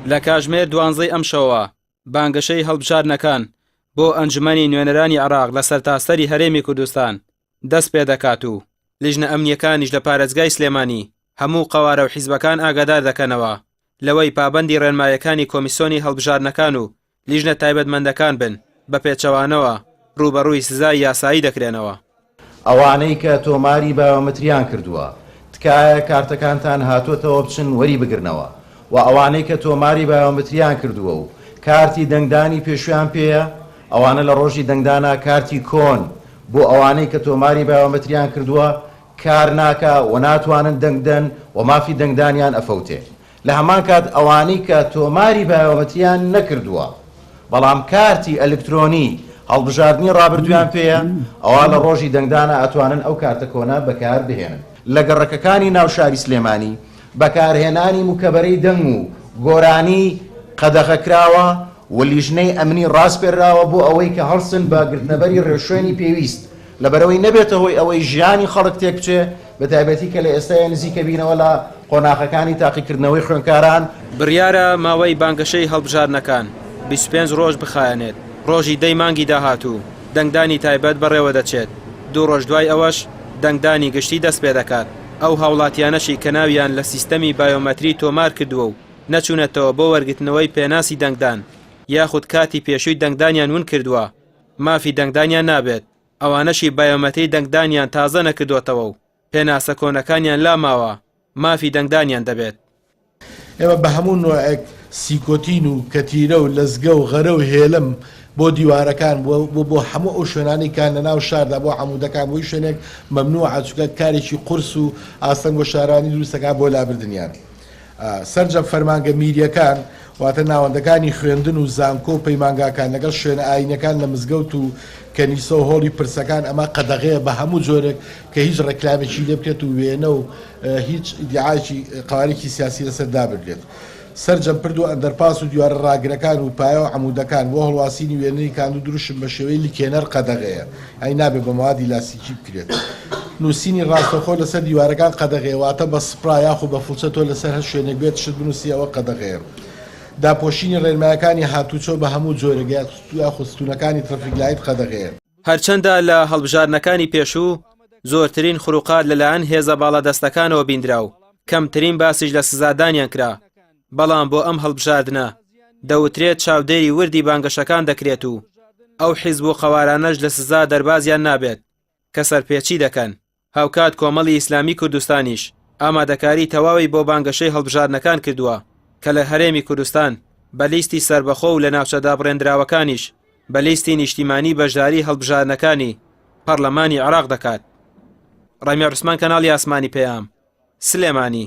لە کاژمێر 12 ئەم شەوە بانگەشەی هەڵبژاردنەکان بۆ ئەنجومەنی نوێنەرانی عێراق لە سەرتاسەری هەرێمی کوردستان دەست پێ دەکات و لیژنە ئەمنیەکانیش لە پارێزگای سلێمانی هەموو قەوارە و حیزبەکان ئاگادار دەکەنەوە لەوەی پابەندی ڕێنمایەکانی کۆمیسیۆنی هەڵبژاردنەکان و لیژنە تایبەتمەندەکان بن بە پێچەوانەوە ڕوبەڕووی سزای یاسایی دەکرێنەوە. ئەوانەی کە تۆماری بایۆمەتریان کردووە تکایە کارتەکانتان هاتوۆتەوە بچن وەری بگرنەوە و ئەوانەی کە تۆماری بایۆمەتریان کردووە و کارتی دەنگدانی پێشویان پێیە ئەوانە لە ڕۆژی دەنگدانا کارتی کۆن بۆ ئەوانەی کە تۆماری بایۆمەتریان کردووە کار ناکە و ناتوانن دەنگدەن و مافی دەنگدانیان ئەفەوتێ. لە هەمان کات ئەوانەی کە تۆماری بایۆمەتریان نەکردووە بەڵام کارتی ئەلکترۆنی هەڵبژاردننی ڕابردویان پێیە ئەوە لە ڕۆژی دەنگدانە ئەتوانن ئەو کارتە کۆنا بەکار بهێنن. لە گەڕەکەکانی ناوشاری سلێمانی بەکارهێنانی موکەبەرەی دەنگ و گۆرانی قەدەغەکراوە و لیژنەی ئەمنی ڕاستپێراوە بۆ ئەوەی کە هەڵسن بە گرتنەبەری ڕێشوێنی پێویست لەبەرەوەی نەبێتە هۆی ئەوەی ژیانی خەڵک تێک بچێ بە تایبەتی کە لە ئێستای نزیکە بینەوە لە قۆناغەکانی تاقیکردنەوەی خوێندکاران. بڕیارە ماوەی بانگەشەی هەڵبژاردنەکان 25 ڕۆژ بخایەنێت. ڕۆژی 10 مانگی داهاتوو دەنگدانی تایبەت بەڕێوە دەچێت. 2 ڕۆژ دوای ئەوەش دەنگدانی گشتی دەست پێ دەکات. ئەو هاوڵاتیانەشی کە ناویان لە سیستەمی بایۆمەتری تۆمار کردووە و نەچوونەتەوە بۆ وەرگرتنەوەی پێناسی دەنگدان یاخود کاتی پێشووی دەنگدانیان ون کردووە مافی دەنگدانیان نابێت. ئەوانەشی بایۆمەتری دەنگدانیان تازە نەکردوێتەوە و پێناسە کۆنەکانیان لاماوە مافی دەنگدانیان دەبێت. ئێمە بە هەموو نوعێک سیکۆتین و کەتیرە و لەزگە و غەرە و هێلم بۆ دیوارەکان بۆ هەموو ئەو شوێنانێکان لە ناو شاردا بۆ هەموودەکان بۆی شوێنێک مەمنوع چووکە کارێکی قورس و ئاستەنگ و شارانی دروستەکان بۆ لابردنیان. سەرجەم فەرمانگە میریەکان واتە ناوەندەکانی خوێندن و زانکۆ و پەیمانگاکان لەگەڵ شوێنە ئاینەکان لە مزگەوت و کەنیسە و هۆڵی پرسەکان ئەمە قەدەغەیە بە هەموو جۆرێک کە هیچ ڕێکلامێکی لێ بکرێت و وێنە و هیچ دیعاکی قوارێکی سیاسی لەسەر دابردرێت. سەرجەم پردو ئەندەرپاس و دیوارە ڕاگرەکان و پایە و عەمودەکان بۆ هەڵواسینی وێنەی کاند و دروشم بە شێوەی لیکێنەر قەدەغەیە ئەی نابێت بە موادی لاسیکی بکرێت. نووسینی ڕاستەخۆ لەسەر دیوارەکان قەدەغەیە واتە بە سپرا یاخو بە فڵچە تۆ لەسەر هەر شوێنێک بێت شت بنووسی ئەوە قەدەغەیە. داپۆشینی ڕێنمایەکانی هاتوچۆ بە هەموو جۆرەگەیان یاخو ستوونەکانی ترەفیکلایت قەدەغەیە. هەرچەندە لە هەڵبژاردنەکانی پێشوو زۆرترین خروقات لەلایەن هێزە باڵەدەستەکانەوە بیندرا و کەمترین باسیش لە سزادانیان کرا بەڵام بۆ ئەم هەڵبژاردنە دەوترێت چاودێری وردی بانگەشەکان دەکرێت و ئەو حیزب و خەوارانەش لە سزا دەربازیان نابێت کە سەرپێچی دەکەن. هاوکات کۆمەڵی ئیسلامی کوردستانیش ئامادەکاری تەواوی بۆ بانگەشەی هەڵبژاردنەکان کردووە کە لە هەرێمی کوردستان بە لیستی سربەخۆ و لە ناوچەدا بڕێنراوەکانیش بە لیستی نیشتیمانی بەشداری هەڵبژاردنەکانی پەرلەمانی عێراق دەکات. ڕەمی عوسمان کەناڵی ئاسمانی پێیام سلێمانی.